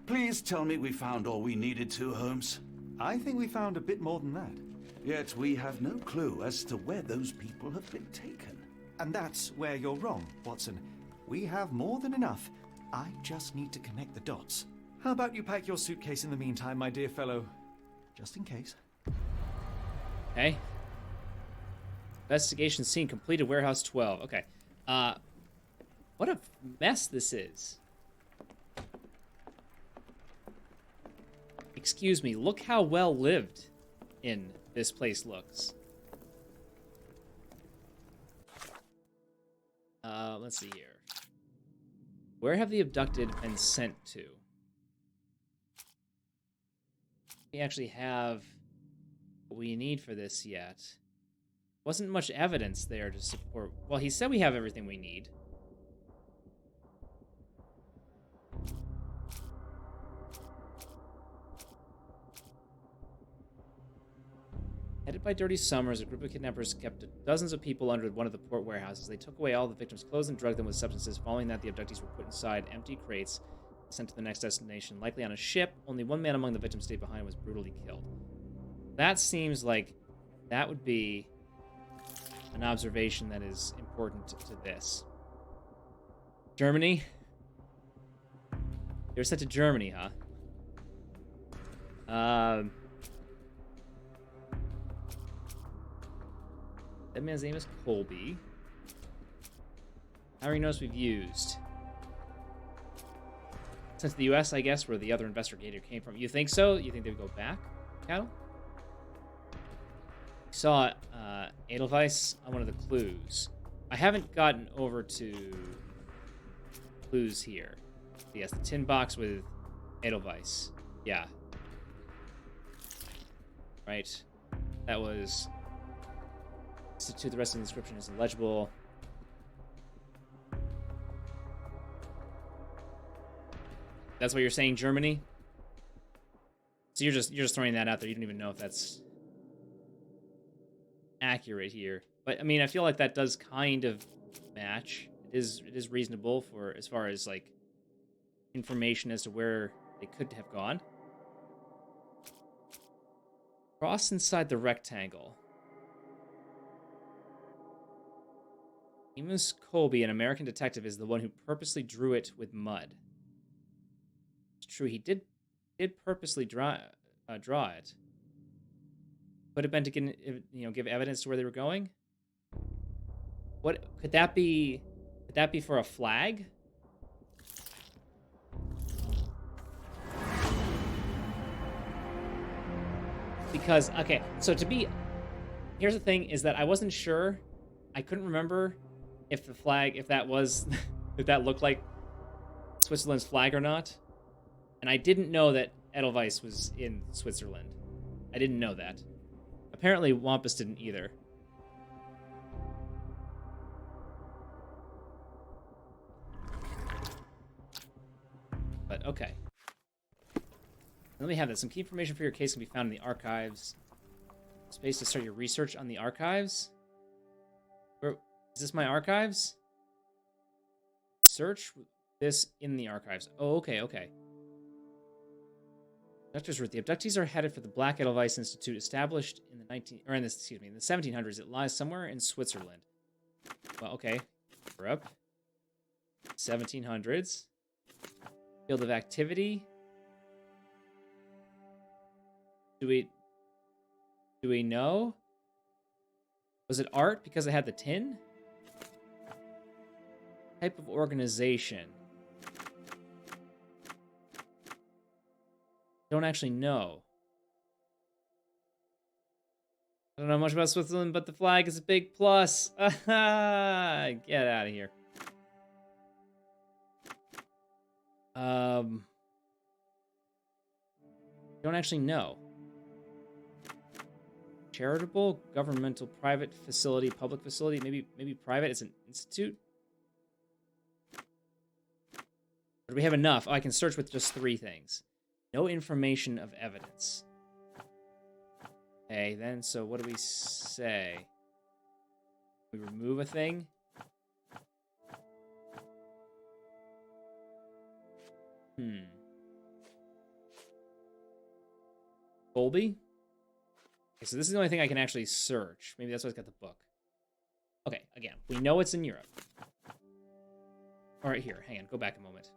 Please tell me we found all we needed to, Holmes. I think we found a bit more than that. Yet we have no clue as to where those people have been taken. And that's where you're wrong, Watson. We have more than enough. I just need to connect the dots. How about you pack your suitcase in the meantime, my dear fellow? Just in case. Okay. Investigation scene completed. Warehouse 12. Okay. What a mess this is. Excuse me. Look how well lived in this place looks. Let's see here. Where have the abducted been sent to? We actually have what we need for this yet. Wasn't much evidence there to support. Well, he said we have everything we need. Headed by Dirty Summers, a group of kidnappers kept dozens of people under one of the port warehouses. They took away all the victims' clothes and drugged them with substances. Following that, the abductees were put inside empty crates, sent to the next destination, likely on a ship. Only one man among the victims stayed behind and was brutally killed. That seems like that would be an observation that is important to this. Germany? They were sent to Germany, huh? That man's name is Colby. How many notes we've used? Sent to the US, I guess, where the other investigator came from. You think so? You think they would go back, Cattle? We saw Edelweiss on one of the clues. I haven't gotten over to clues here. Yes, the tin box with Edelweiss. Yeah. Right. That was... Institute. The rest of the description is illegible. That's what you're saying, Germany? So you're just throwing that out there. You don't even know if that's accurate here. But I mean, I feel like that does kind of match. It is reasonable for as far as like information as to where they could have gone. Cross inside the rectangle. Amos Colby, an American detective, is the one who purposely drew it with mud. It's true, he did purposely draw it. Could have been to give evidence to where they were going. What could that be? Could that be for a flag? Because okay, so here's the thing: is that I wasn't sure. I couldn't remember if the flag, if that looked like Switzerland's flag or not. And I didn't know that Edelweiss was in Switzerland. I didn't know that. Apparently Wampus didn't either. But okay. Let me have this. Some key information for your case can be found in the archives. Space to start your research on the archives. Where is this? My archives? Search this in the archives. Oh, okay. Abductors route. The abductees are headed for the Black Edelweiss Institute, established in the in the 1700s. It lies somewhere in Switzerland. Well, okay. We're up. 1700s. Field of activity. Do we know? Was it art because it had the tin? Type of organization. Don't actually know. I don't know much about Switzerland, but the flag is a big plus. Get out of here. Don't actually know. Charitable, governmental, private facility, public facility, maybe private. It's an institute. Or do we have enough? Oh, I can search with just 3 things. No information of evidence. Okay, then, so what do we say? We remove a thing? Colby? Okay, so this is the only thing I can actually search. Maybe that's why it's got the book. Okay, again, we know it's in Europe. All right, here, hang on, go back a moment.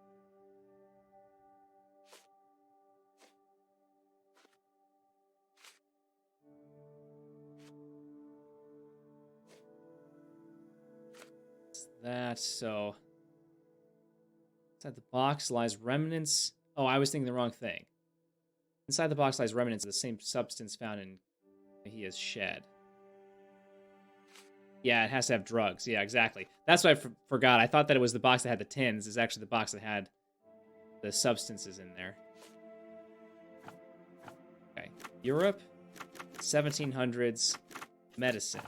That, so inside the box lies remnants. Oh, I was thinking the wrong thing. Inside the box lies remnants of the same substance found in Mahia's shed. Yeah, it has to have drugs. Yeah, exactly. That's what I forgot. I thought that it was the box that had the tins. It's actually the box that had the substances in there. Okay, Europe, 1700s, medicine.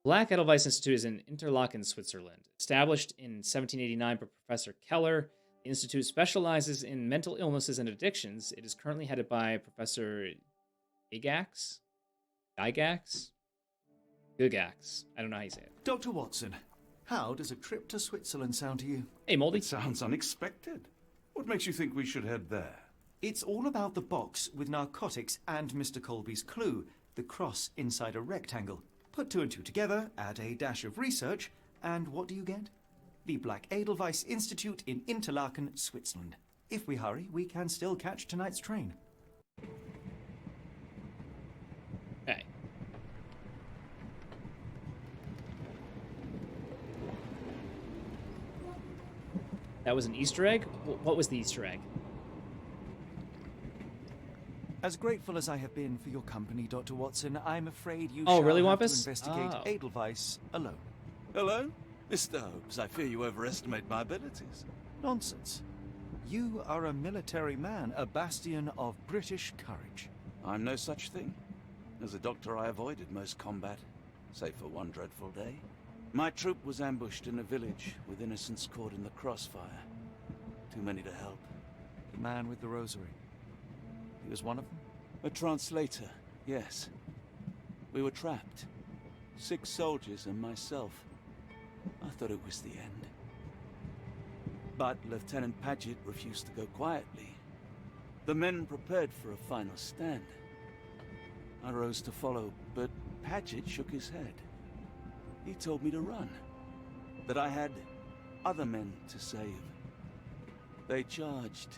Black Edelweiss Institute is in Interlaken, Switzerland. Established in 1789 by Professor Keller, the institute specializes in mental illnesses and addictions. It is currently headed by Professor Gygax? Gygax? Gygax. I don't know how you say it. Dr. Watson, how does a trip to Switzerland sound to you? Hey, Moldy. It sounds unexpected. What makes you think we should head there? It's all about the box with narcotics and Mr. Colby's clue, the cross inside a rectangle. Put two and two together, add a dash of research, and what do you get? The Black Edelweiss Institute in Interlaken, Switzerland. If we hurry, we can still catch tonight's train. Okay. That was an Easter egg? What was the Easter egg? As grateful as I have been for your company, Dr. Watson, I'm afraid you Oh, shall really, have Wampus? to investigate Oh. Edelweiss alone. Hello? Mr. Holmes, I fear you overestimate my abilities. Nonsense. You are a military man, a bastion of British courage. I'm no such thing. As a doctor, I avoided most combat, save for one dreadful day. My troop was ambushed in a village with innocents caught in the crossfire. Too many to help. The man with the rosary. He was one of them? A translator, yes. We were trapped. 6 soldiers and myself. I thought it was the end. But Lieutenant Paget refused to go quietly. The men prepared for a final stand. I rose to follow, but Paget shook his head. He told me to run. That I had other men to save. They charged,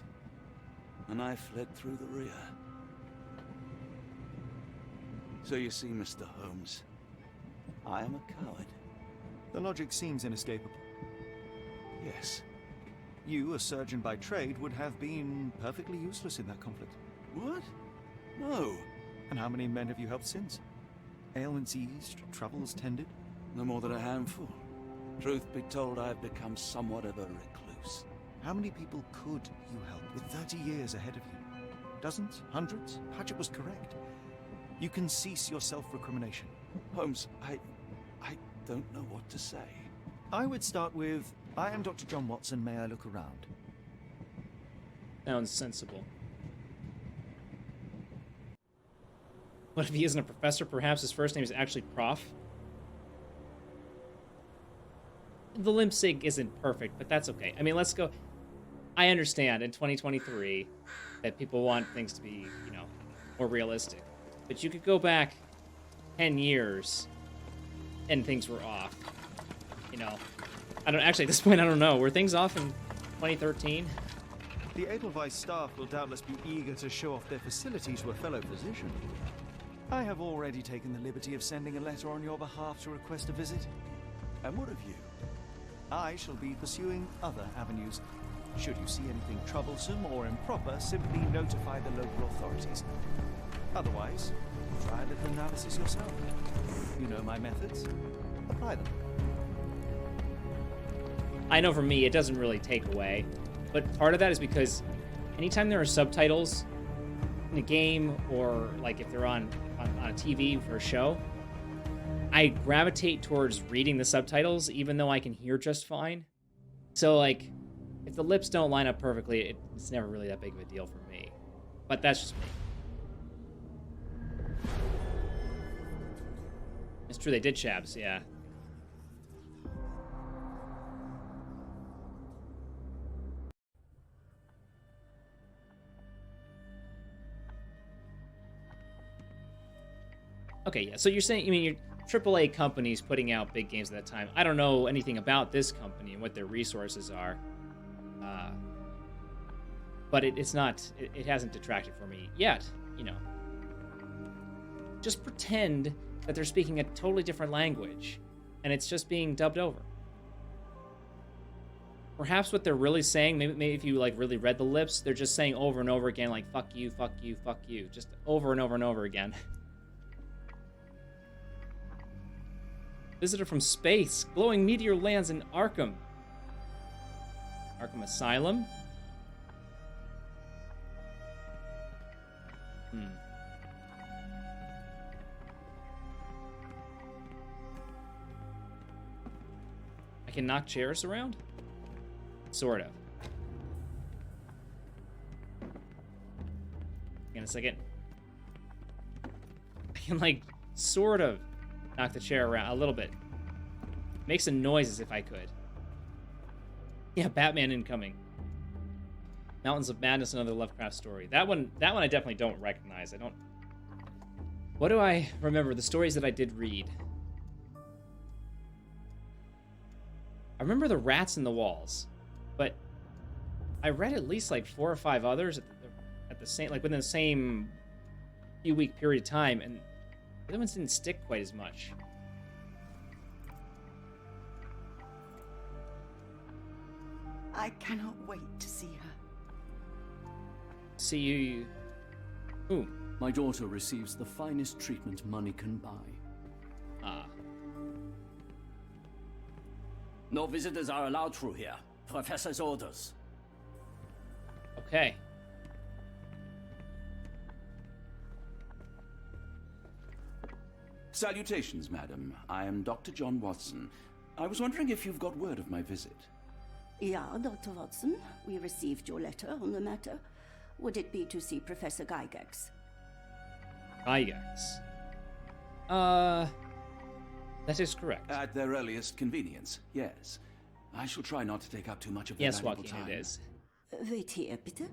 and I fled through the rear. So you see, Mr. Holmes, I am a coward. The logic seems inescapable. Yes. You, a surgeon by trade, would have been perfectly useless in that conflict. What? No. And how many men have you helped since? Ailments eased, troubles tended? No more than a handful. Truth be told, I've become somewhat of a recluse. How many people could you help with 30 years ahead of you? Dozens? Hundreds? Paget was correct. You can cease your self-recrimination. Holmes, I don't know what to say. I would start with, I am Dr. John Watson, may I look around? Sounds sensible. What if he isn't a professor? Perhaps his first name is actually Prof? The limp sync isn't perfect, but that's okay. I mean, let's go. I understand in 2023 that people want things to be, you know, more realistic. But you could go back 10 years and things were off. You know, I don't actually at this point I don't know. Were things off in 2013? The Edelweiss staff will doubtless be eager to show off their facilities to a fellow physician. I have already taken the liberty of sending a letter on your behalf to request a visit. And what of you? I shall be pursuing other avenues. Should you see anything troublesome or improper, simply notify the local authorities. Otherwise, try a little analysis yourself. You know my methods. Apply them. I know for me it doesn't really take away, but part of that is because anytime there are subtitles in a game or like if they're on a TV for a show, I gravitate towards reading the subtitles even though I can hear just fine. So like if the lips don't line up perfectly, it's never really that big of a deal for me. But that's just me. It's true, they did Shabs, yeah. Okay, yeah. So you're saying, you're AAA companies putting out big games at that time. I don't know anything about this company and what their resources are. But it's not, it hasn't detracted for me yet, Just pretend that they're speaking a totally different language, and it's just being dubbed over. Perhaps what they're really saying, maybe if you really read the lips, they're just saying over and over again, like, fuck you, fuck you, fuck you. Just over and over and over again. Visitor from space. Glowing meteor lands in Arkham. Arkham Asylum? I can knock chairs around? Sort of. Hang on a second. I can, sort of knock the chair around a little bit. Make some noise as if I could. Yeah, Batman incoming. Mountains of Madness, another Lovecraft story. That one I definitely don't recognize. What do I remember? The stories that I did read. I remember the rats in the walls, but I read at least 4 or 5 others at the same, within the same few week period of time, and the other ones didn't stick quite as much. I cannot wait to see her. See you. Who? My daughter receives the finest treatment money can buy. Ah. No visitors are allowed through here. Professor's orders. Okay. Salutations, madam. I am Dr. John Watson. I was wondering if you've got word of my visit. Yeah, Dr. Watson. We received your letter on the matter. Would it be to see Professor Gygax? Gygax. That is correct. At their earliest convenience, yes. I shall try not to take up too much of their Yes, valuable Joaquin, time. it is. Wait here, bitte.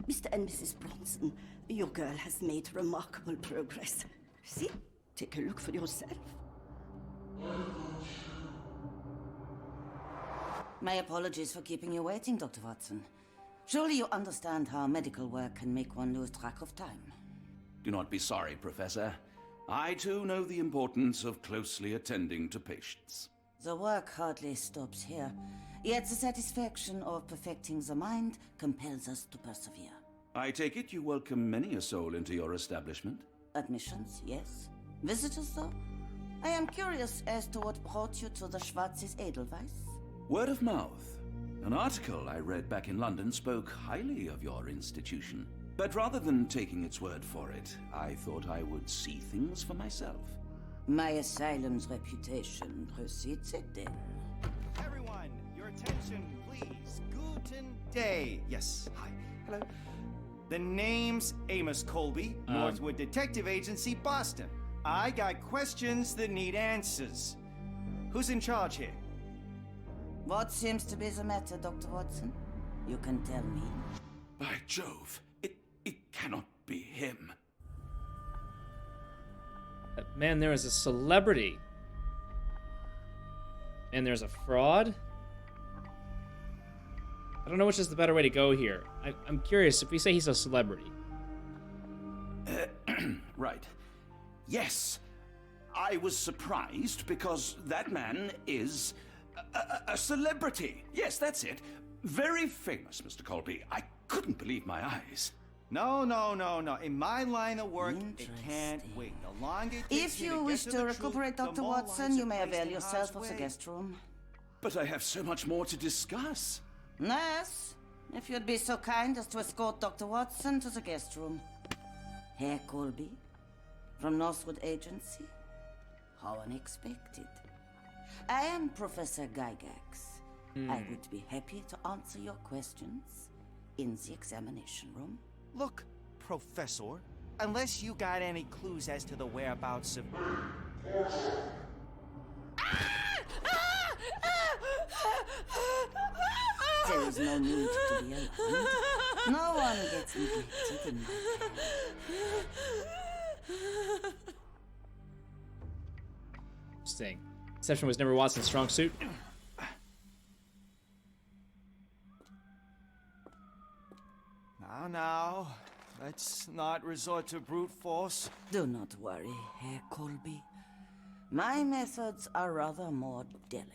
Mr. and Mrs. Bronson, your girl has made remarkable progress. See? Take a look for yourself. My apologies for keeping you waiting, Dr. Watson. Surely you understand how medical work can make one lose track of time. Do not be sorry, Professor. I too know the importance of closely attending to patients. The work hardly stops here, yet the satisfaction of perfecting the mind compels us to persevere. I take it you welcome many a soul into your establishment? Admissions, yes. Visitors, though? I am curious as to what brought you to the Schwarzes Edelweiss. Word of mouth. An article I read back in London spoke highly of your institution. But rather than taking its word for it, I thought I would see things for myself. My asylum's reputation precedes it, then. Everyone, your attention, please. Guten Day. Yes, hi. Hello. The name's Amos Colby, Northwood Detective Agency, Boston. I got questions that need answers. Who's in charge here? What seems to be the matter, Dr. Watson? You can tell me. By Jove, it cannot be him. Man, there is a celebrity. And there's a fraud. I don't know which is the better way to go here. I'm curious, if we say he's a celebrity. Right. Yes. I was surprised because that man is a celebrity. Yes, that's it. Very famous, Mr. Colby. I couldn't believe my eyes. No. In my line of work, it can't wait. The longer it takes If me you to wish get to the recuperate, truth, the Dr. more Watson, lives you are may placed avail in yourself harm's of the way. guest room. But I have so much more to discuss. Nurse, if you'd be so kind as to escort Dr. Watson to the guest room. Herr Colby, from Northwood Agency. How unexpected. I am Professor Gygax. I would be happy to answer your questions in the examination room. Look, Professor, unless you got any clues as to the whereabouts of... There is no need to be alarmed. No one gets neglected in my care. Interesting. Deception was never Watson's strong suit. Now, let's not resort to brute force. Do not worry, Herr Colby. My methods are rather more delicate.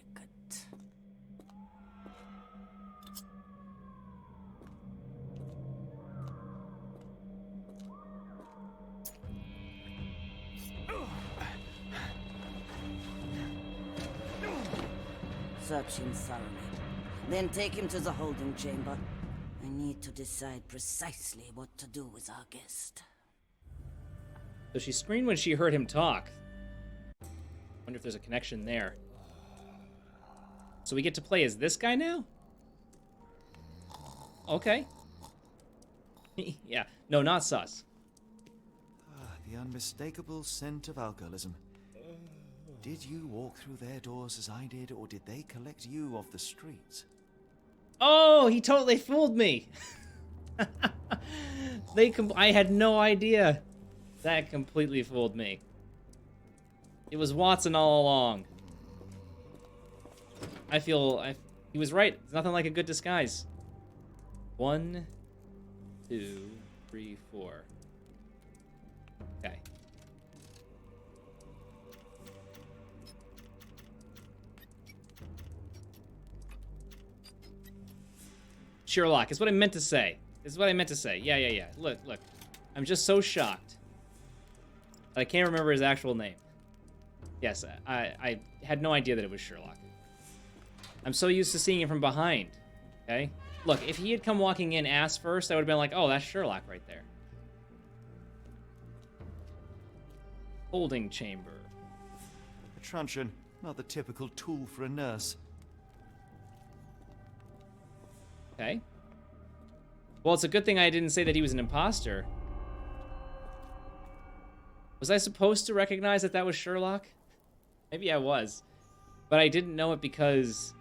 Search him thoroughly. Then take him to the holding chamber. I need to decide precisely what to do with our guest. So she screamed when she heard him talk. Wonder if there's a connection there. So we get to play as this guy now? Okay. Yeah. No, not sus. The unmistakable scent of alcoholism. Did you walk through their doors as I did, or did they collect you off the streets? Oh, he totally fooled me. I had no idea. That completely fooled me. It was Watson all along. He was right. It's nothing like a good disguise. 1, 2, 3, 4. Okay. Sherlock is what I meant to say. This is what I meant to say. Yeah. Look. I'm just so shocked. I can't remember his actual name. Yes, I had no idea that it was Sherlock. I'm so used to seeing him from behind. Okay? Look, if he had come walking in ass first, I would have been like, oh, that's Sherlock right there. Holding chamber. A truncheon, not the typical tool for a nurse. Okay. Well, it's a good thing I didn't say that he was an imposter. Was I supposed to recognize that that was Sherlock? Maybe I was. But I didn't know it because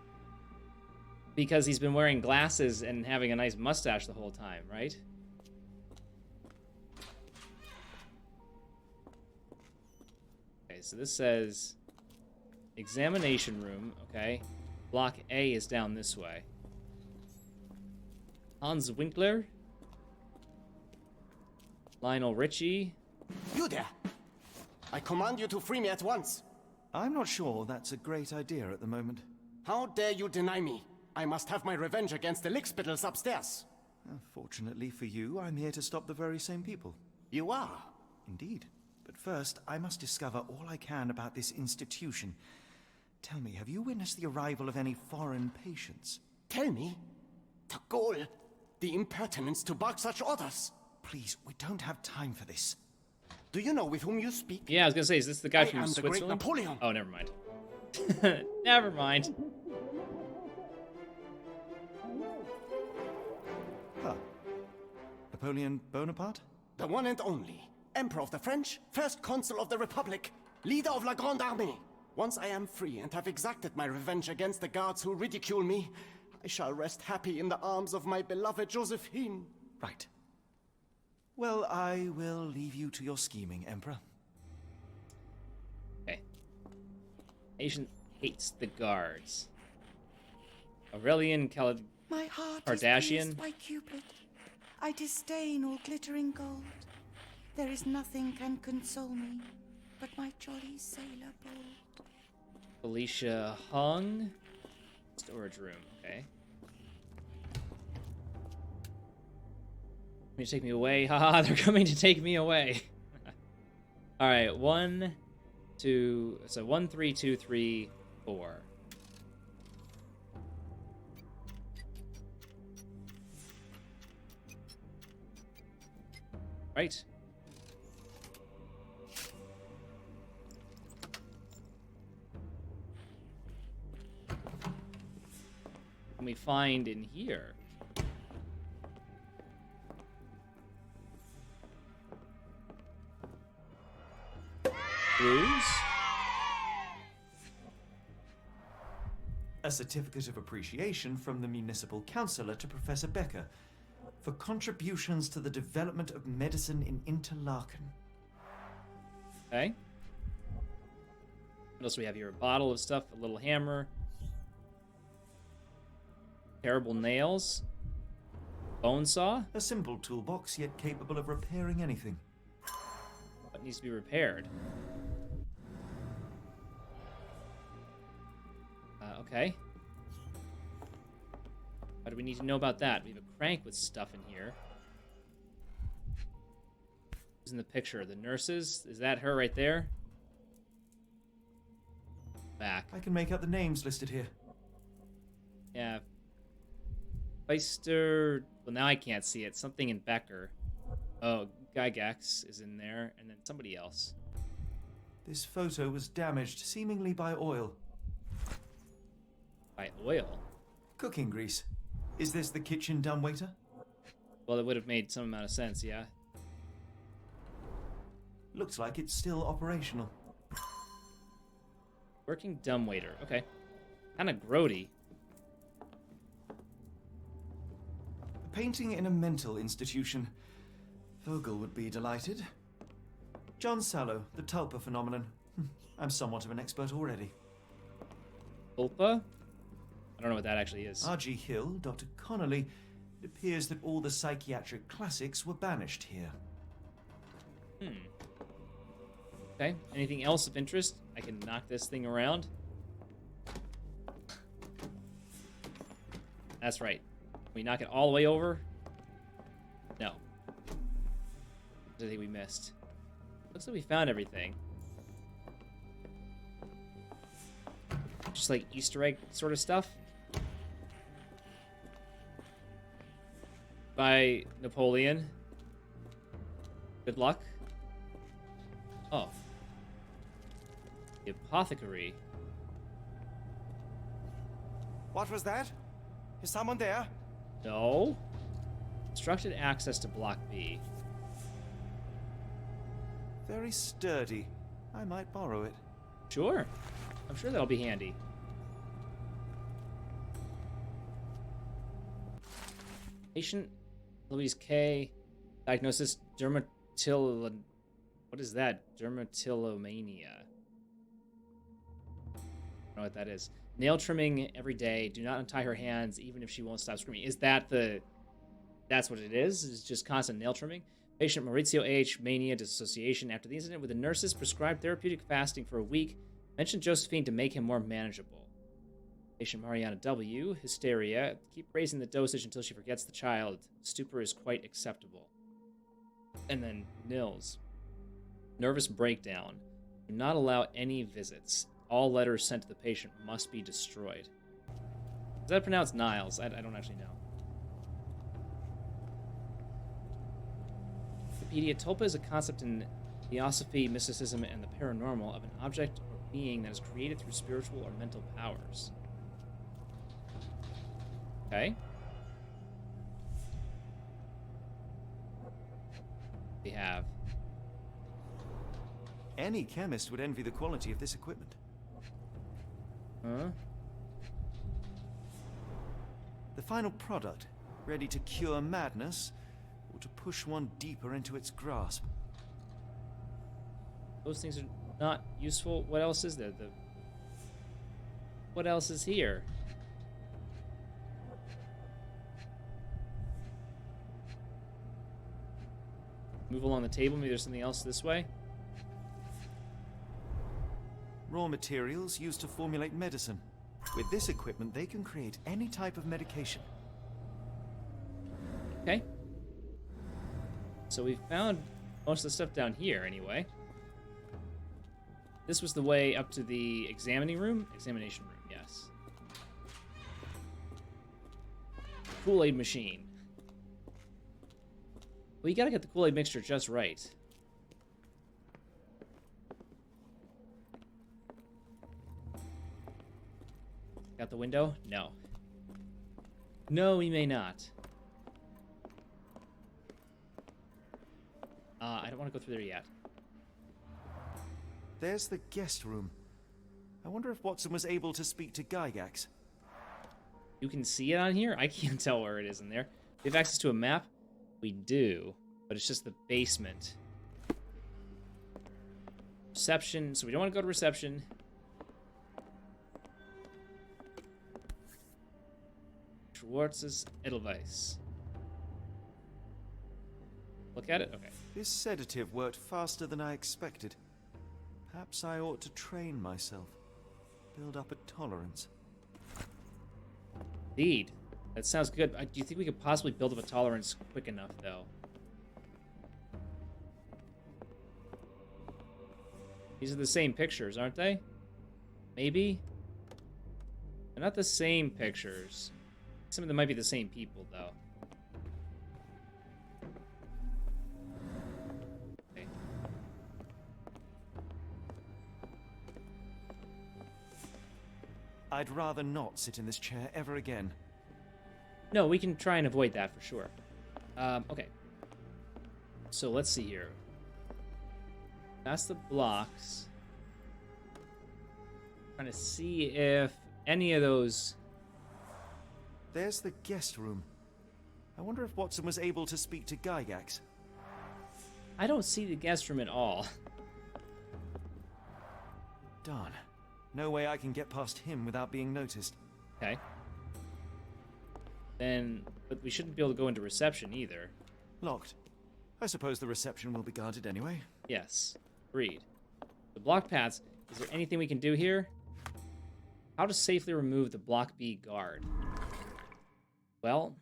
he's been wearing glasses and having a nice mustache the whole time, right? Okay, so this says examination room, okay. Block A is down this way. Hans Winkler. Lionel Richie. You there! I command you to free me at once. I'm not sure that's a great idea at the moment. How dare you deny me? I must have my revenge against the lickspittles upstairs. Fortunately for you, I'm here to stop the very same people. You are? Indeed. But first, I must discover all I can about this institution. Tell me, have you witnessed the arrival of any foreign patients? Tell me? The gall, the impertinence to bark such orders. Please, we don't have time for this. Do you know with whom you speak? Yeah, I was gonna say, is this the guy from I am the great Switzerland? Napoleon. Oh, never mind. Never mind. Ah. Napoleon Bonaparte? The one and only. Emperor of the French, first consul of the Republic, leader of La Grande Armée. Once I am free and have exacted my revenge against the guards who ridicule me, I shall rest happy in the arms of my beloved Josephine. Right. Well, I will leave you to your scheming, Emperor. Okay. Patient hates the guards. Aurelian My heart Kardashian? is pierced by Cupid. I disdain all glittering gold. There is nothing can console me but my jolly sailor bold. Felicia Hung. Storage room, okay. Coming to take me away. Haha, they're coming to take me away. Alright, 1, 2, so 1, 3, 2, 3, 4. Right. What can we find in here? Clues? A certificate of appreciation from the municipal councillor to Professor Becker for contributions to the development of medicine in Interlaken. Okay. What else do we have here? A bottle of stuff, a little hammer. Terrible nails. Bone saw? A simple toolbox, yet capable of repairing anything. What needs to be repaired? Okay. What do we need to know about that? We have a crank with stuff in here. Who's in the picture? The nurses? Is that her right there? Back. I can make out the names listed here. Yeah. Feister. Well, now I can't see it. Something in Becker. Oh, Gygax is in there, and then somebody else. This photo was damaged, seemingly by oil. By oil? Cooking grease. Is this the kitchen dumbwaiter? Well, it would have made some amount of sense, yeah. Looks like it's still operational. Working dumbwaiter. Okay. Kind of grody. A painting in a mental institution. Vogel would be delighted. John Sallow, the Tulpa phenomenon. I'm somewhat of an expert already. Tulpa? I don't know what that actually is. R.G. Hill, Dr. Connolly. It appears that all the psychiatric classics were banished here. Okay. Anything else of interest? I can knock this thing around. That's right. Can we knock it all the way over? No. I think we missed. Looks like we found everything. Just like Easter egg sort of stuff. By Napoleon. Good luck. Oh. The apothecary. What was that? Is someone there? No. Obstructed access to Block B. Very sturdy. I might borrow it. Sure. I'm sure that'll be handy. Patient Louise K. Diagnosis dermatil. What is that? Dermatillomania. I don't know what that is. Nail trimming every day. Do not untie her hands, even if she won't stop screaming. Is that the... That's what it is? It's just constant nail trimming? Patient Maurizio H. Mania dissociation. After the incident with the nurses, prescribed therapeutic fasting for a week. Mentioned Josephine to make him more manageable. Patient Mariana W. Hysteria. Keep raising the dosage until she forgets the child. Stupor is quite acceptable. And then Nils. Nervous breakdown. Do not allow any visits. All letters sent to the patient must be destroyed. Is that pronounced Niles? I don't actually know. Wikipedia. Tulpa is a concept in theosophy, mysticism, and the paranormal of an object or being that is created through spiritual or mental powers. Okay. We have... Any chemist would envy the quality of this equipment. Huh? The final product, ready to cure madness, or to push one deeper into its grasp. Those things are not useful. What else is there? What else is here? Move along the table. Maybe there's something else this way. Raw materials used to formulate medicine. With this equipment, they can create any type of medication. Okay. So we found most of the stuff down here, anyway. This was the way up to the examining room? Examination room, yes. Kool-Aid machine. Well, you gotta get the Kool-Aid mixture just right. Got the window? No. No, we may not. I don't want to go through there yet. There's the guest room. I wonder if Watson was able to speak to Gygax. You can see it on here? I can't tell where it is in there. We have access to a map? We do, but it's just the basement. Reception, so we don't want to go to reception. Schwarzes Edelweiss. Look at it? Okay. This sedative worked faster than I expected. Perhaps I ought to train myself. Build up a tolerance. Indeed. That sounds good. Do you think we could possibly build up a tolerance quick enough, though? These are the same pictures, aren't they? Maybe? They're not the same pictures. Some of them might be the same people, though. Okay. I'd rather not sit in this chair ever again. No, we can try and avoid that for sure. Okay. So let's see here. That's the blocks. Trying to see if any of those... There's the guest room. I wonder if Watson was able to speak to Gygax. I don't see the guest room at all. Darn. No way I can get past him without being noticed. Okay. Then, but we shouldn't be able to go into reception either. Locked. I suppose the reception will be guarded anyway. Yes. Agreed. The block paths. Is there anything we can do here? How to safely remove the block B guard? Well,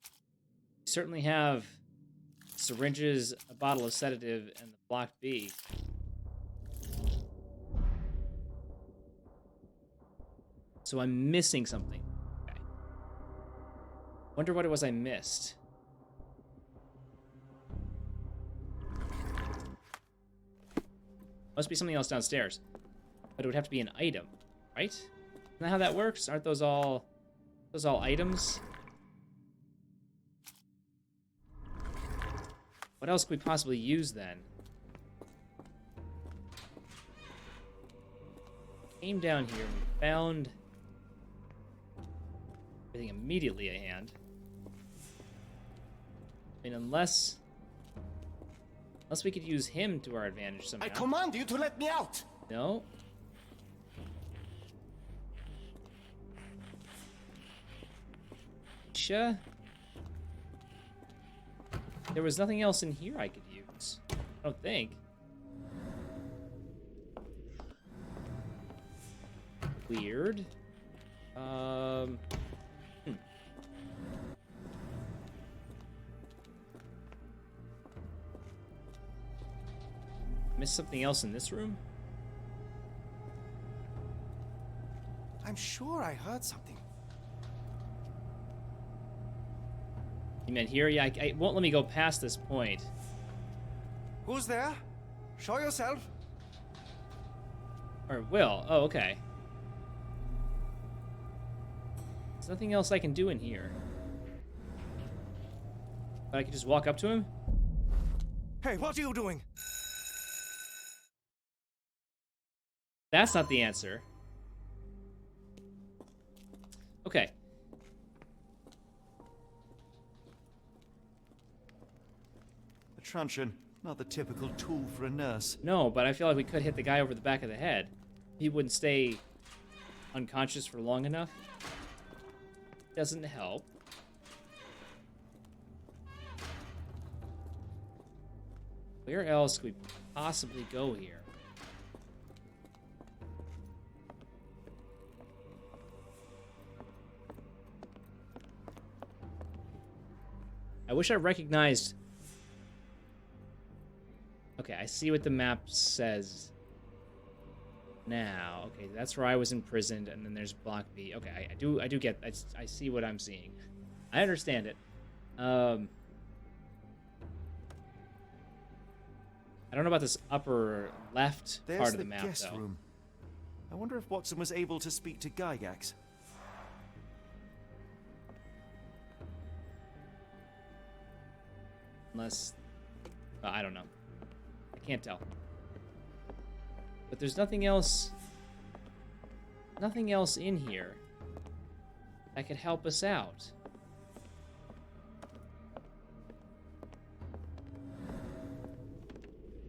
we certainly have syringes, a bottle of sedative, and the block B. So I'm missing something. Okay. Wonder what it was I missed. Must be something else downstairs. But it would have to be an item, right? Isn't that how that works? Aren't those all items? What else could we possibly use then? Came down here and found everything immediately at hand. I mean, unless we could use him to our advantage somehow. I command you to let me out! No. Sure. There was nothing else in here I could use. I don't think. Weird. Missed something else in this room? I'm sure I heard something. You meant here? Yeah, it won't let me go past this point. Who's there? Show yourself. Or it will. Oh, okay. There's nothing else I can do in here. But I can just walk up to him? Hey, what are you doing? That's not the answer. Okay. A truncheon, not the typical tool for a nurse. No, but I feel like we could hit the guy over the back of the head. He wouldn't stay unconscious for long enough. Doesn't help. Where else could we possibly go here? I wish I recognized... Okay, I see what the map says now. Okay, that's where I was imprisoned, and then there's Block B. Okay, I do get... I see what I'm seeing. I understand it. I don't know about this upper left part of the map, guest though. room. I wonder if Watson was able to speak to Gygax. Unless... I don't know. I can't tell. But there's nothing else... Nothing else in here that could help us out.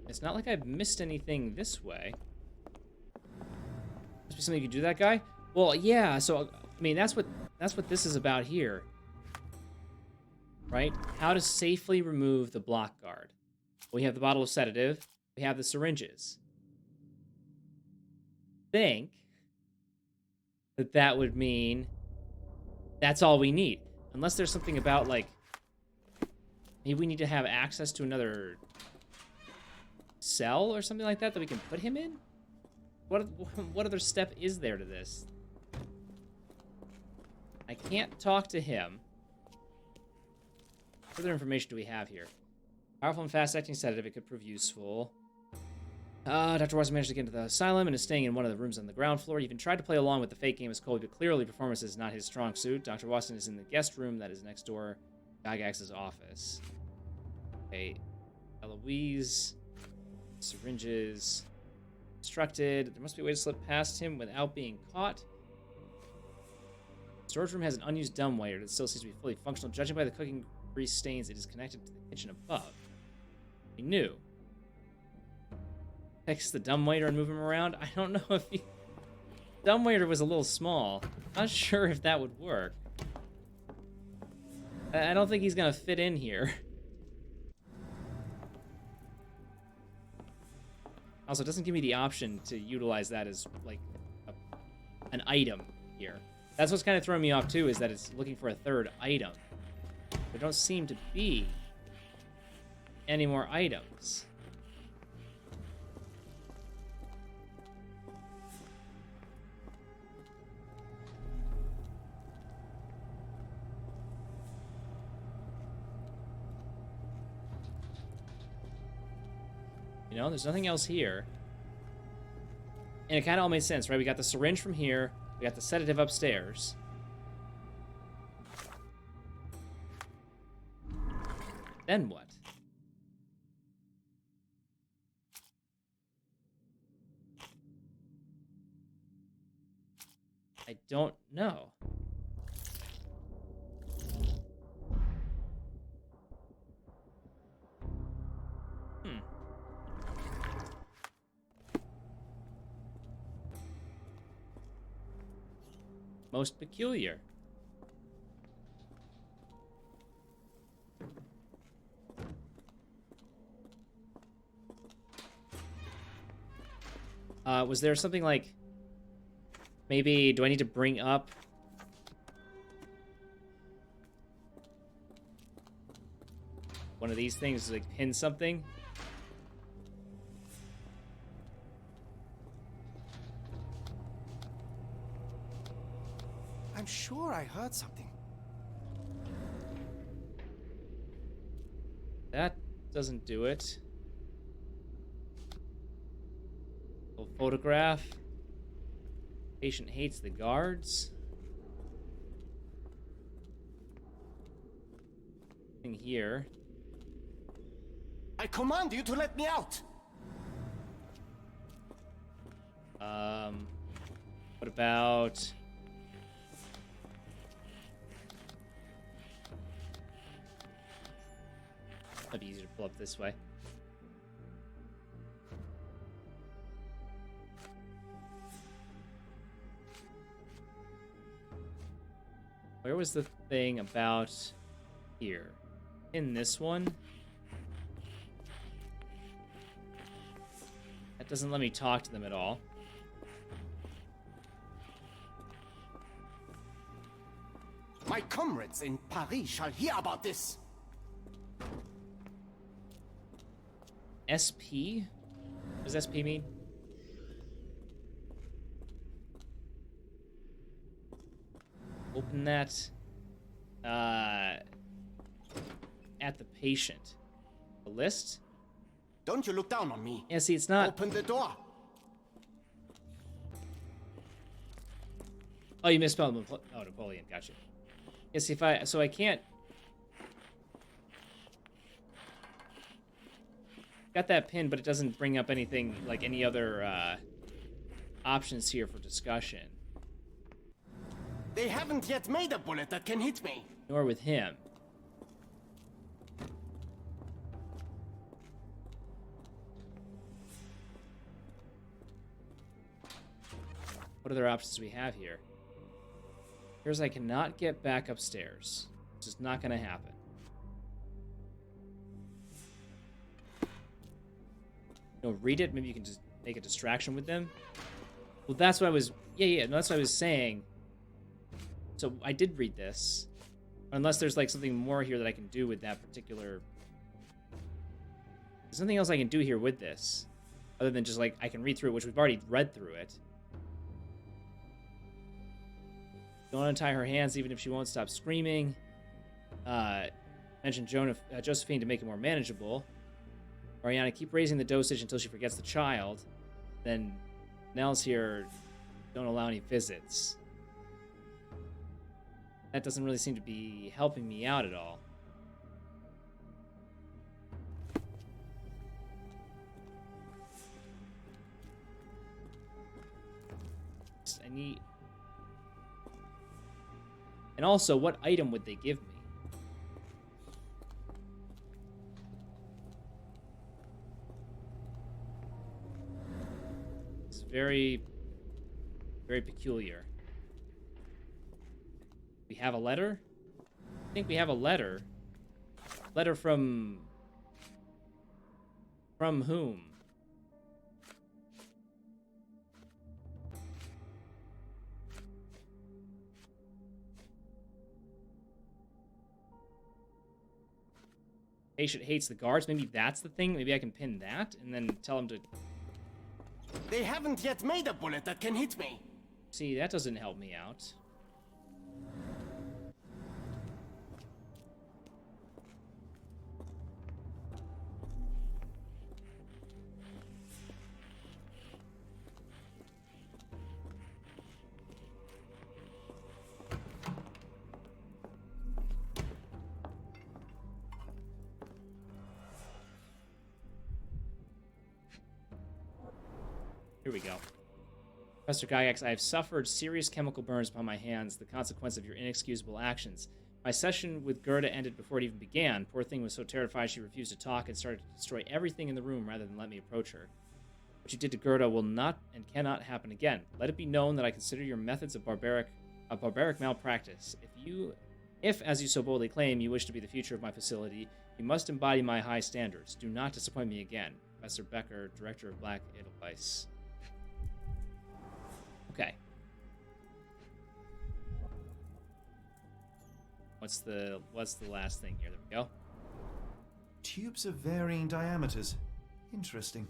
It's not like I've missed anything this way. Must be something you can do, that guy? Well, yeah, so, I mean, that's what that's what this is about here. Right? How to safely remove the block guard. We have the bottle of sedative. We have the syringes. Think that would mean that's all we need. Unless there's something about, like, maybe we need to have access to another cell or something like that we can put him in? What other step is there to this? I can't talk to him. What other information do we have here? Powerful and fast-acting sedative. It could prove useful. Dr. Watson managed to get into the asylum and is staying in one of the rooms on the ground floor. He even tried to play along with the fake game as Colby, but clearly performance is not his strong suit. Dr. Watson is in the guest room that is next door. Gygax's office. Okay. Eloise. Syringes. Instructed. There must be a way to slip past him without being caught. The storage room has an unused dumbwaiter that still seems to be fully functional. Judging by the cooking grease stains, it is connected to the kitchen above. He knew. Fix the dumbwaiter and move him around? I don't know if he... Dumbwaiter was a little small. Not sure if that would work. I don't think he's gonna fit in here. Also, it doesn't give me the option to utilize that as, like, an item here. That's what's kind of throwing me off, too, is that it's looking for a third item. There don't seem to be any more items. You know, there's nothing else here. And it kind of all made sense, right? We got the syringe from here. We got the sedative upstairs. Then what? I don't know. Most peculiar. Was there something like... Maybe, do I need to bring up... one of these things, like pin something? I'm sure I heard something. That doesn't do it. Little photograph. Patient hates the guards. Thing here. I command you to let me out! What about... That'd be easier to pull up this way. Where was the thing about here? In this one? That doesn't let me talk to them at all. My comrades in Paris shall hear about this! SP? What does SP mean? Open that at the patient. A list? Don't you look down on me. Yeah, see, it's not... Open the door. Oh, you misspelled Napoleon. Gotcha. Yeah, see, so I can't... Got that pin, but it doesn't bring up anything, like any other options here for discussion. They haven't yet made a bullet that can hit me. Nor with him. What other options do we have here? Here's I cannot get back upstairs. It's just not going to happen. Read it. Maybe you can just make a distraction with them. Well, that's what I was... Yeah, no, that's what I was saying. So I did read this. Unless there's, like, something more here that I can do with that particular... There's nothing else I can do here with this. Other than just, like, I can read through it, which we've already read through it. Don't untie her hands even if she won't stop screaming. Mention Josephine to make it more manageable. Ariana, keep raising the dosage until she forgets the child. Then Nell's here, don't allow any visits. That doesn't really seem to be helping me out at all. I need... And also, what item would they give me? It's very, very peculiar. We have a letter? I think we have a letter. Letter from... From whom? Patient hates the guards. Maybe that's the thing. Maybe I can pin that and then tell him to... They haven't yet made a bullet that can hit me. See, that doesn't help me out. Here we go. Professor Gygax, I have suffered serious chemical burns upon my hands, the consequence of your inexcusable actions. My session with Gerda ended before it even began. Poor thing was so terrified she refused to talk and started to destroy everything in the room rather than let me approach her. What you did to Gerda will not and cannot happen again. Let it be known that I consider your methods a barbaric malpractice. If, as you so boldly claim, you wish to be the future of my facility, you must embody my high standards. Do not disappoint me again. Professor Becker, Director of Black Edelweiss. Okay. What's the last thing here? There we go. Tubes of varying diameters. Interesting.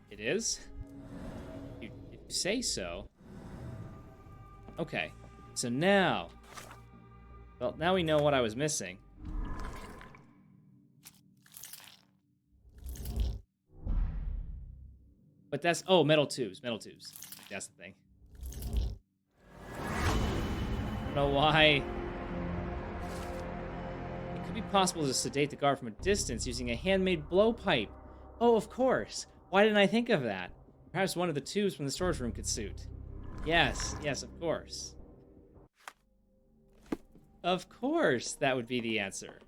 It is? If you say so. Okay. So now... Well, now we know what I was missing. But that's... Oh, metal tubes. Metal tubes. That's the thing. I don't know why... It could be possible to sedate the guard from a distance using a handmade blowpipe. Oh, of course. Why didn't I think of that? Perhaps one of the tubes from the storage room could suit. Yes, yes, of course. Of course, that would be the answer.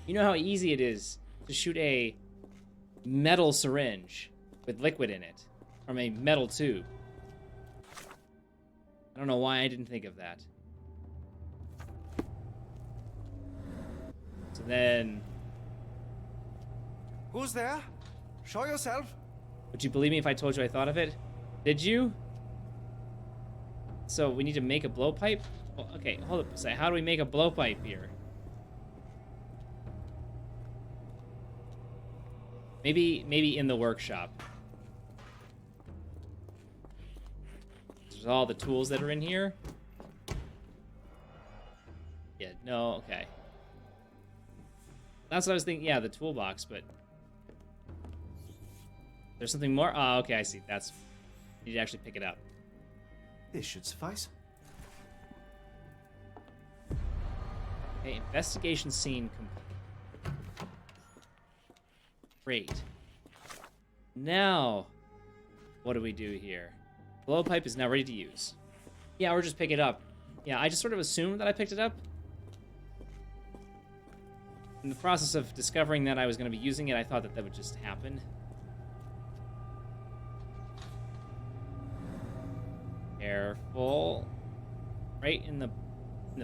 You know how easy it is to shoot a metal syringe with liquid in it from a metal tube. I don't know why I didn't think of that. So then... Who's there? Show yourself. Would you believe me if I told you I thought of it? Did you? So we need to make a blowpipe? Well, okay, hold up a second. How do we make a blowpipe here? Maybe in the workshop. There's all the tools that are in here. Yeah, no, okay. That's what I was thinking. Yeah, the toolbox, but there's something more. Oh, okay, I see. That's you need to actually pick it up. This should suffice. Okay, investigation scene complete. Great. Now, what do we do here? Blowpipe is now ready to use. Yeah, or just pick it up. Yeah, I just sort of assumed that I picked it up. In the process of discovering that I was going to be using it, I thought that that would just happen. Careful. Right in the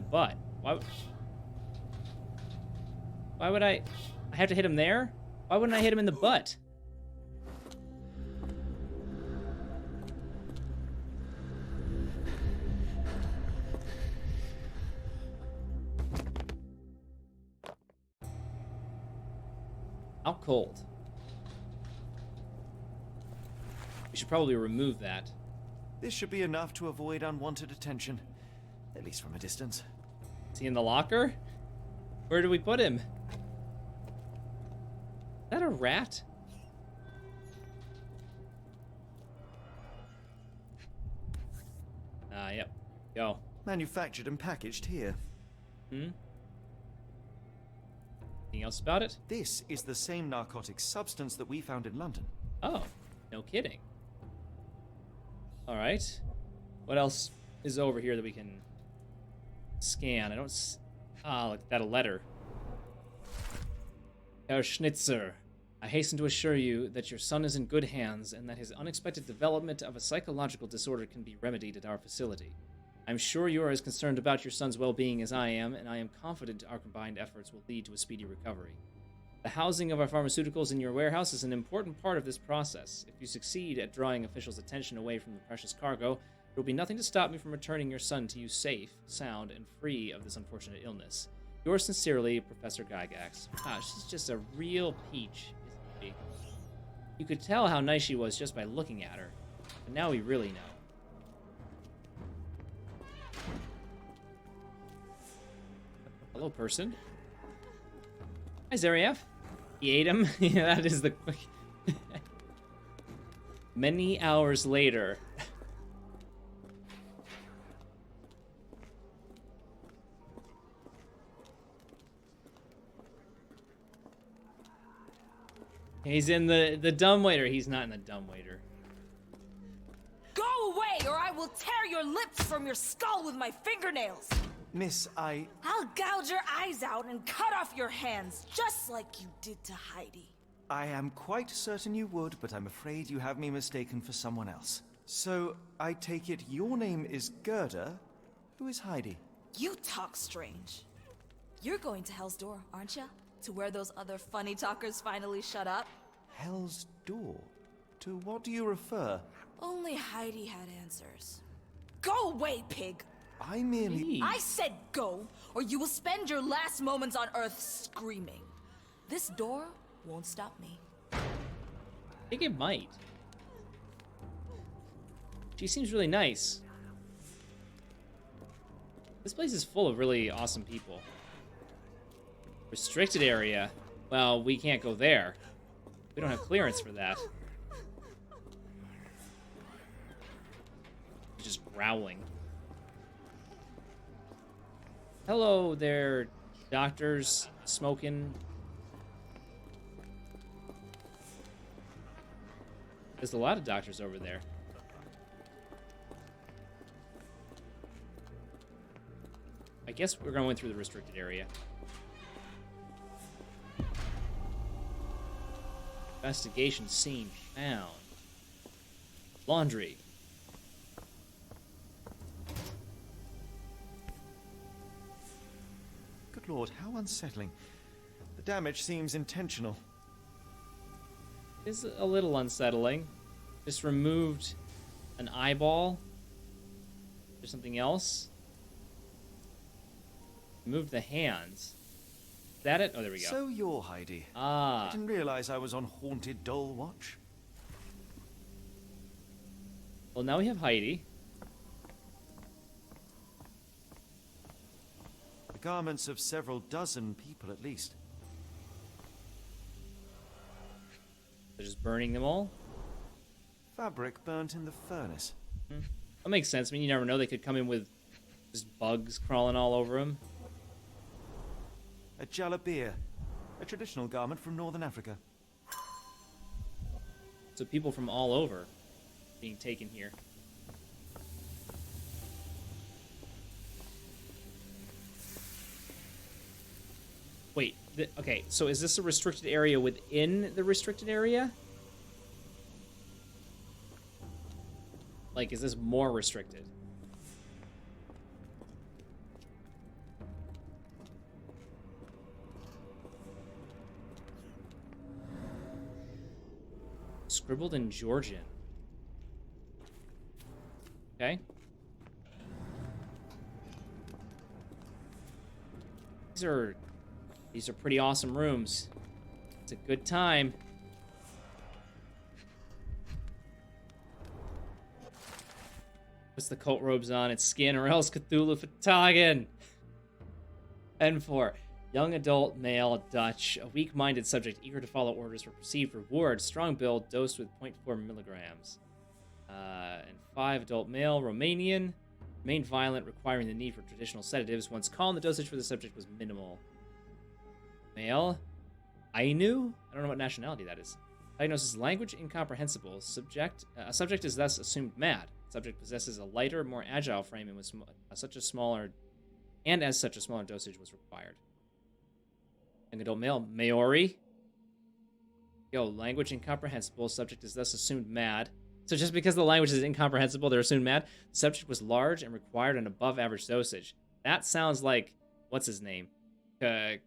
butt. Why would I have to hit him there? Why wouldn't I hit him in the butt? How cold? We should probably remove that. This should be enough to avoid unwanted attention, at least from a distance. Is he in the locker? Where do we put him? Is that a rat? Yep. Go. Manufactured and packaged here. Hmm? Anything else about it? This is the same narcotic substance that we found in London. Oh, no kidding. Alright. What else is over here that we can scan? I don't look, that a letter. Herr Schnitzer, I hasten to assure you that your son is in good hands and that his unexpected development of a psychological disorder can be remedied at our facility. I'm sure you are as concerned about your son's well-being as I am, and I am confident our combined efforts will lead to a speedy recovery. The housing of our pharmaceuticals in your warehouse is an important part of this process. If you succeed at drawing officials' attention away from the precious cargo, there will be nothing to stop me from returning your son to you safe, sound, and free of this unfortunate illness. Yours sincerely, Professor Gygax. Wow, she's just a real peach, isn't she? You could tell how nice she was just by looking at her, but now we really know. Hello, person. Hi, Zariev. He ate him. Yeah, that is the quick. Many hours later. He's in the dumbwaiter. He's not in the dumbwaiter. Go away, or I will tear your lips from your skull with my fingernails. Miss, I'll gouge your eyes out and cut off your hands, just like you did to Heidi. I am quite certain you would, but I'm afraid you have me mistaken for someone else. So, I take it your name is Gerda. Who is Heidi? You talk strange. You're going to Hell's Door, aren't you? To where those other funny talkers finally shut up? Hell's Door? To what do you refer? Only Heidi had answers. Go away, pig! I merely... I said go, or you will spend your last moments on Earth screaming. This door won't stop me. I think it might. She seems really nice. This place is full of really awesome people. Restricted area. Well, we can't go there. We don't have clearance for that. Just growling. Hello there, doctors smoking. There's a lot of doctors over there. I guess we're going through the restricted area. Investigation scene found. Laundry. Good Lord, how unsettling. The damage seems intentional. It's a little unsettling. Just removed an eyeball. There's something else. Removed the hands. Is that it? Oh, there we go. So you're Heidi. Ah. I didn't realize I was on Haunted Doll Watch. Well, now we have Heidi. The garments of several dozen people at least. They're just burning them all. Fabric burnt in the furnace. That makes sense. I mean, you never know. They could come in with just bugs crawling all over them. A jalabia, a traditional garment from northern Africa. So people from all over being taken here. Wait, okay, so is this a restricted area within the restricted area? Like, is this more restricted? Scribbled in Georgian. Okay. These are pretty awesome rooms. It's a good time. Puts the cult robes on its skin, or else Cthulhu Fatagan. N4. Young adult male Dutch, a weak-minded subject eager to follow orders for perceived reward, strong build, dosed with 0.4 milligrams. And 5 adult male Romanian, remained violent, requiring the need for traditional sedatives. Once calm, the dosage for the subject was minimal. Male Ainu? I don't know what nationality that is. Diagnosis: language incomprehensible. Subject is thus assumed mad. Subject possesses a lighter, more agile frame and was such a smaller dosage was required. Young adult male Maori. Yo, language incomprehensible. Subject is thus assumed mad. So just because the language is incomprehensible, they're assumed mad. The subject was large and required an above-average dosage. That sounds like what's his name? Ida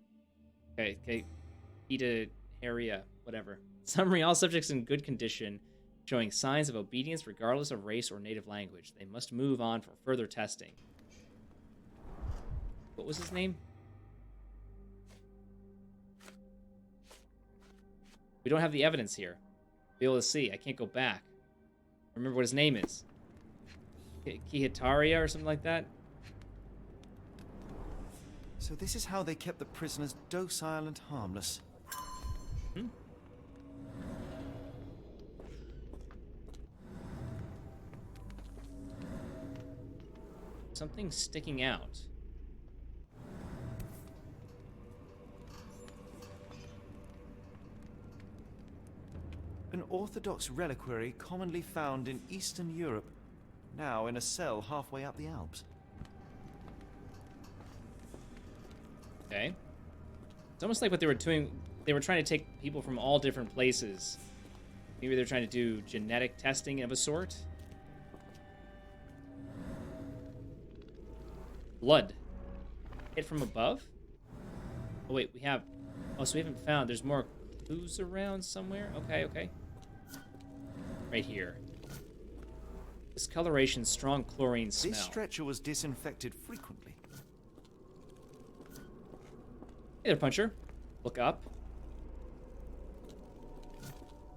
Haria, whatever. Summary: all subjects in good condition, showing signs of obedience regardless of race or native language. They must move on for further testing. What was his name? We don't have the evidence here. Be able to see. I can't go back. Remember what his name is. Kihitaria or something like that? So this is how they kept the prisoners docile and harmless. Hmm? Something sticking out. An orthodox reliquary commonly found in Eastern Europe, now in a cell halfway up the Alps. Okay. It's almost like what they were doing. They were trying to take people from all different places. Maybe they're trying to do genetic testing of a sort. Blood. Hit from above? Oh, wait, we have... Oh, so we haven't found... There's more clues around somewhere? Okay, okay. Right here. Discoloration, strong chlorine smell. This stretcher was disinfected frequently. Hey there, Puncher. Look up.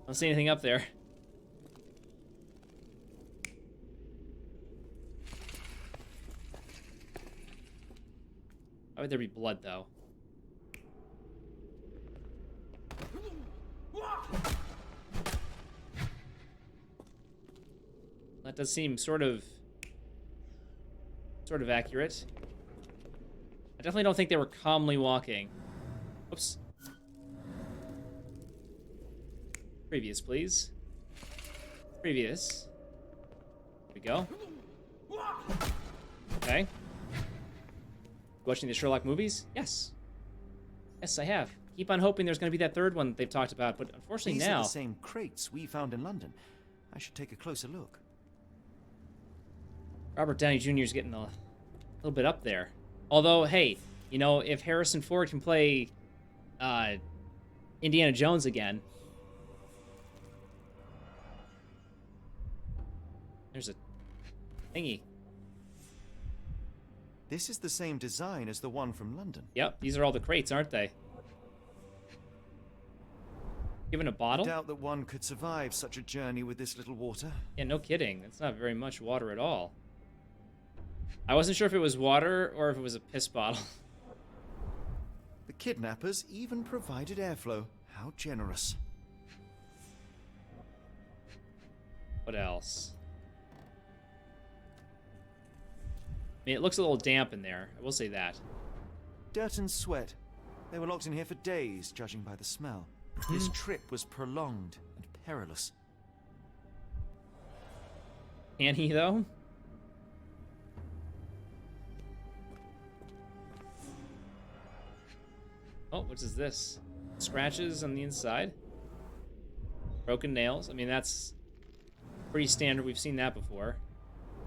Don't see anything up there. Why would there be blood, though? That does seem sort of accurate. I definitely don't think they were calmly walking. Oops. Previous, please. Previous. There we go. Okay. Watching the Sherlock movies? Yes. Yes, I have. Keep on hoping there's going to be that third one that they've talked about, but unfortunately These now... are the same crates we found in London. I should take a closer look. Robert Downey Jr. is getting a little bit up there. Although, hey, you know, if Harrison Ford can play Indiana Jones again... There's a thingy. This is the same design as the one from London. Yep, these are all the crates, aren't they? Given a bottle? I doubt that one could survive such a journey with this little water. Yeah, no kidding. That's not very much water at all. I wasn't sure if it was water or if it was a piss bottle. The kidnappers even provided airflow. How generous. What else? I mean, it looks a little damp in there. I will say that. Dirt and sweat. They were locked in here for days, judging by the smell. This trip was prolonged and perilous. Can he, though? Oh, what is this? Scratches on the inside? Broken nails? I mean, that's pretty standard. We've seen that before.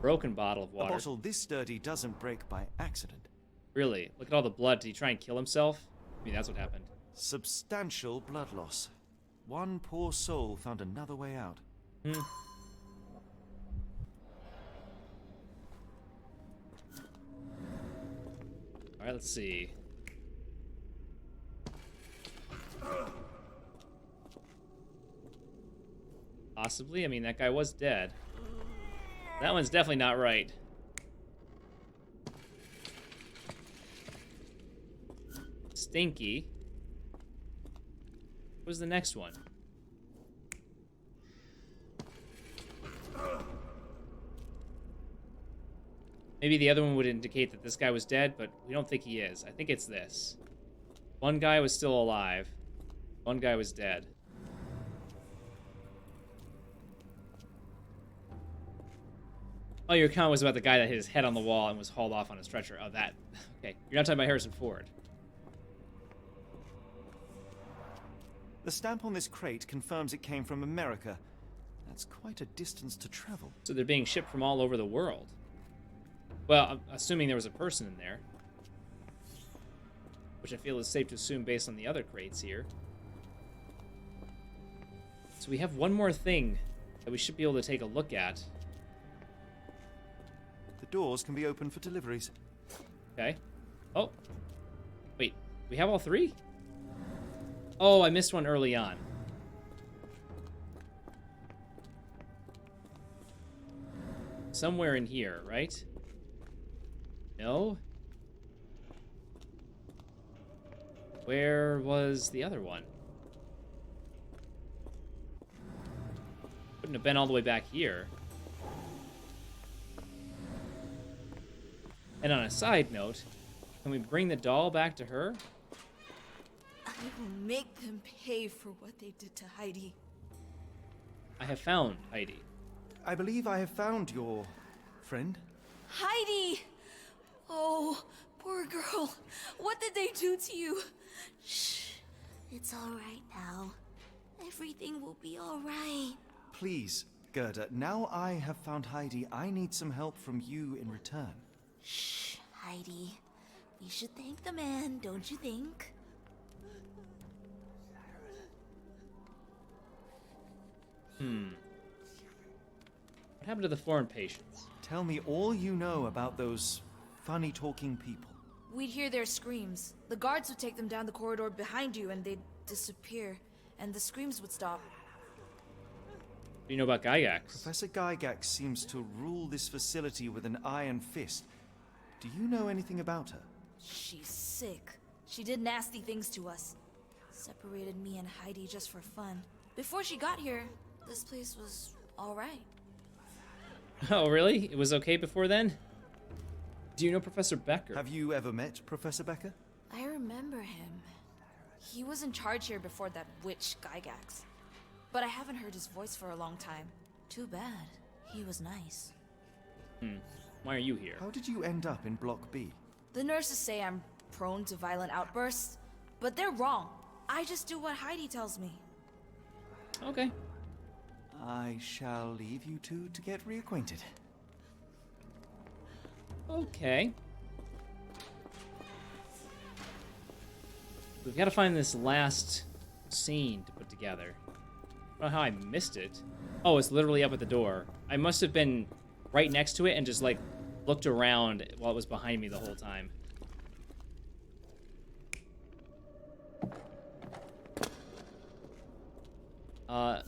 Broken bottle of water. A bottle this sturdy doesn't break by accident. Really? Look at all the blood. Did he try and kill himself? I mean, that's what happened. Substantial blood loss. one poor soul found another way out. Alright, let's see. Possibly. I mean, that guy was dead. That one's definitely not right. Stinky. What was the next one? Maybe the other one would indicate that this guy was dead, but we don't think he is. I think it's this. One guy was still alive. One guy was dead. Oh, your comment was about the guy that hit his head on the wall and was hauled off on a stretcher. Oh, that. Okay. You're not talking about Harrison Ford. The stamp on this crate confirms it came from America. That's quite a distance to travel. So they're being shipped from all over the world. Well, I'm assuming there was a person in there. Which I feel is safe to assume based on the other crates here. So we have one more thing that we should be able to take a look at. The doors can be opened for deliveries. Okay. Oh. Wait, we have all three? Oh, I missed one early on. Somewhere in here, right? No? Where was the other one? Couldn't have been all the way back here. And on a side note, can we bring the doll back to her? I will make them pay for what they did to Heidi. I have found Heidi. I believe I have found your friend. Heidi! Oh, poor girl. What did they do to you? Shh. It's all right now. Everything will be all right. Please, Gerda, now I have found Heidi. I need some help from you in return. Shh, Heidi. We should thank the man, don't you think? What happened to the foreign patients? Tell me all you know about those funny-talking people. We'd hear their screams. The guards would take them down the corridor behind you and they'd disappear. And the screams would stop. What do you know about Gygax? Professor Gygax seems to rule this facility with an iron fist. Do you know anything about her? She's sick. She did nasty things to us. Separated me and Heidi just for fun. Before she got here, this place was all right. Oh, really? It was okay before then? Do you know Professor Becker? Have you ever met Professor Becker? I remember him. He was in charge here before that witch Gygax. But I haven't heard his voice for a long time. Too bad. He was nice. Why are you here? How did you end up in Block B? The nurses say I'm prone to violent outbursts, but they're wrong. I just do what Heidi tells me. Okay. I shall leave you two to get reacquainted. Okay. We've got to find this last scene to put together. I don't know how I missed it. Oh, it's literally up at the door. I must have been right next to it and just, like, looked around while it was behind me the whole time.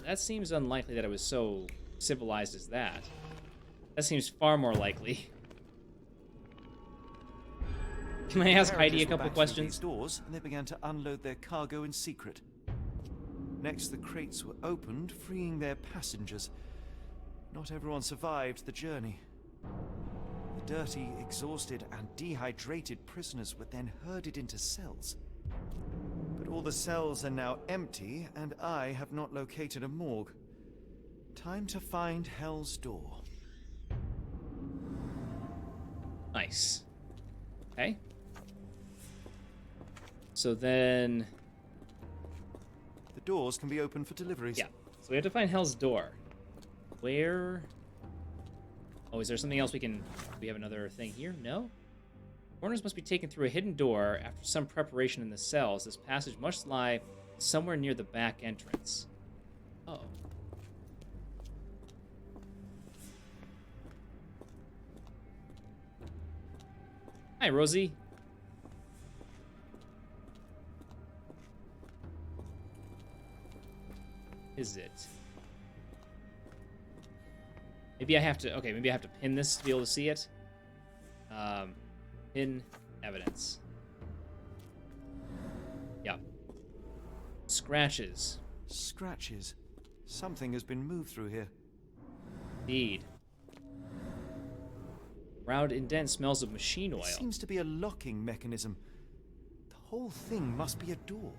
That seems unlikely that it was so civilized as that. That seems far more likely. Can I ask Heidi a couple questions? These doors, and they began to unload their cargo in secret. Next, the crates were opened, freeing their passengers. Not everyone survived the journey. The dirty, exhausted, and dehydrated prisoners were then herded into cells. But all the cells are now empty, and I have not located a morgue. Time to find Hell's Door. Nice. Okay. So then... The doors can be opened for deliveries. Yeah. So we have to find Hell's Door. Where... Oh, is there something else we can... Do we have another thing here? No? Foreigners must be taken through a hidden door after some preparation in the cells. This passage must lie somewhere near the back entrance. Oh. Hi, Rosie. Is it? Maybe I have to... Okay, maybe I have to pin this to be able to see it. Pin evidence. Yep. Scratches. Scratches. Something has been moved through here. Indeed. Round indent smells of machine oil. It seems to be a locking mechanism. The whole thing must be a door.